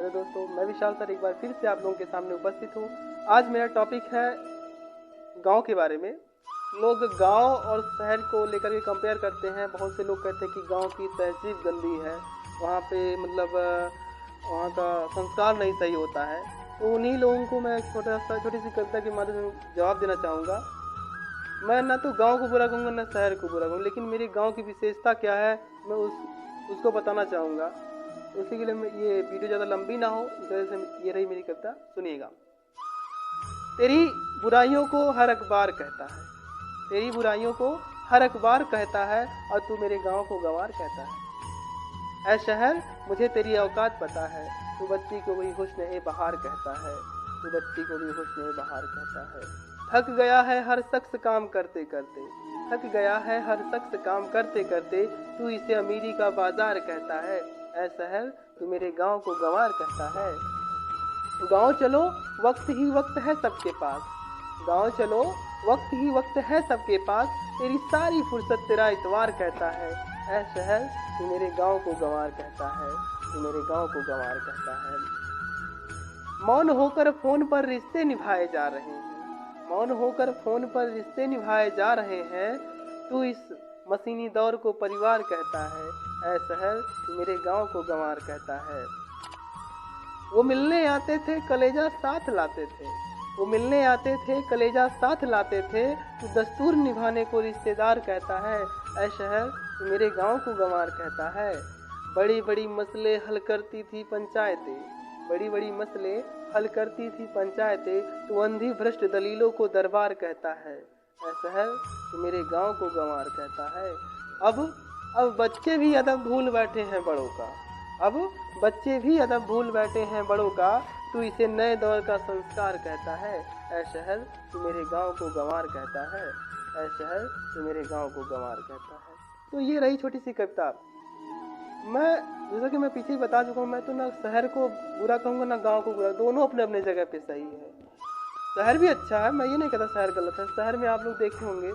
Hello दोस्तों, मैं विशाल sir एक बार फिर से आप लोगों के सामने उपस्थित हूँ। आज मेरा टॉपिक है गांव के बारे में। लोग गांव और शहर को लेकर के कंपेयर करते हैं। बहुत से लोग कहते हैं कि गांव की तहजीब गंदी है, वहाँ पे मतलब वहाँ का संस्कार नहीं सही होता है। तो उन्हीं लोगों को मैं छोटी सी कविता के माध्यम से जवाब देना चाहूँगा। मैं ना तो गांव को बुरा कहूँगा ना शहर को बुरा कहूँगा, लेकिन मेरे गांव की विशेषता क्या है मैं उसको बताना चाहूँगा। इसी के लिए ये वीडियो ज़्यादा लंबी ना हो, इस वजह से ये रही मेरी कविता, सुनिएगा। तेरी बुराइयों को हर अखबार कहता है, तेरी बुराइयों को हर अखबार कहता है, और तू मेरे गांव को गंवार कहता है। ऐ शहर मुझे तेरी औकात पता है, तू बच्ची को भी हुस्न ए बहार कहता है, तू बच्ची को भी हुस्न ए बहार कहता है। थक गया है हर शख्स काम करते करते, थक गया है हर शख्स काम करते करते, तू इसे अमीरी का बाजार कहता है। ऐ शहर तू मेरे गांव को गंवार कहता है। गांव चलो वक्त ही वक्त है सबके पास, गांव चलो वक्त ही वक्त है सबके पास, तेरी सारी फुर्सत तेरा इतवार कहता है। ऐ शहर तू मेरे गांव को गंवार कहता है, तू मेरे गांव को गंवार कहता है। मौन होकर फोन पर रिश्ते निभाए जा रहे हैं, मौन होकर फोन पर रिश्ते निभाए जा रहे हैं, तू इस मशीनी दौर को परिवार कहता है। ऐ शहर तू मेरे गांव को गंवार कहता है। वो मिलने आते थे कलेजा साथ लाते थे, वो मिलने आते थे कलेजा साथ लाते थे, तू दस्तूर निभाने को रिश्तेदार कहता है। ऐ शहर तू मेरे गांव को गंवार कहता है। बड़ी बड़ी मसले हल करती थी पंचायतें, बड़ी बड़ी मसले हल करती थी पंचायतें, तू अंधी भ्रष्ट दलीलों को दरबार कहता है। ऐ शहर तू मेरे गांव को गंवार कहता है। अब बच्चे भी अदब भूल बैठे हैं बड़ों का, अब बच्चे भी अदब भूल बैठे हैं बड़ों का, तू इसे नए दौर का संस्कार कहता है। ऐ शहर तू मेरे गांव को गंवार कहता है, ऐ शहर तू मेरे गांव को गंवार कहता है। तो ये रही छोटी सी कविता। मैं जैसा कि मैं पीछे ही बता चुका हूँ, मैं तो ना शहर को बुरा कहूँगा ना गांव को बुरा, दोनों अपने अपने जगह पे सही है। शहर भी अच्छा है, मैं ये नहीं कहता शहर गलत है। शहर में आप लोग देखे होंगे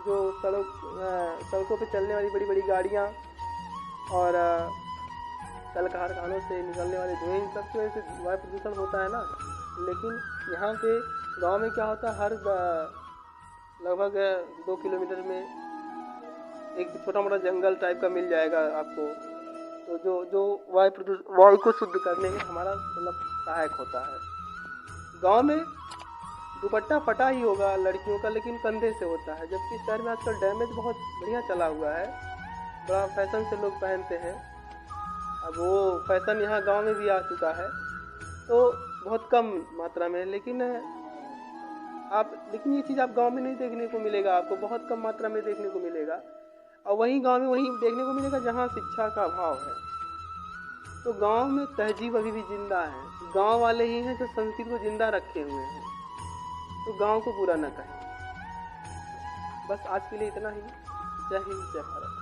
जो सड़कों पे चलने वाली बड़ी बड़ी गाड़ियाँ और कल कारखानों से निकलने वाले धुएं, इन सब की वजह से वायु प्रदूषण होता है ना। लेकिन यहाँ पे गांव में क्या होता है, हर लगभग 2 किलोमीटर में एक छोटा मोटा जंगल टाइप का मिल जाएगा आपको, तो जो वायु को शुद्ध करने में हमारा मतलब सहायक होता है। गांव में दुपट्टा फटा ही होगा लड़कियों का, लेकिन कंधे से होता है, जबकि शहर में आजकल डैमेज बहुत बढ़िया चला हुआ है, बड़ा फैशन से लोग पहनते हैं। अब वो फैशन यहाँ गांव में भी आ चुका है, तो बहुत कम मात्रा में, लेकिन ये चीज़ आप गांव में नहीं देखने को मिलेगा, आपको बहुत कम मात्रा में देखने को मिलेगा। और वहीं गांव में वहीं देखने को मिलेगा जहाँ शिक्षा का अभाव है। तो गांव में तहजीब अभी भी जिंदा है, गांव वाले ही हैं जो संस्कृति को जिंदा रखे हुए हैं। तो गांव को बुरा न कहें। बस आज के लिए इतना ही। जय हिंद, जय भारत।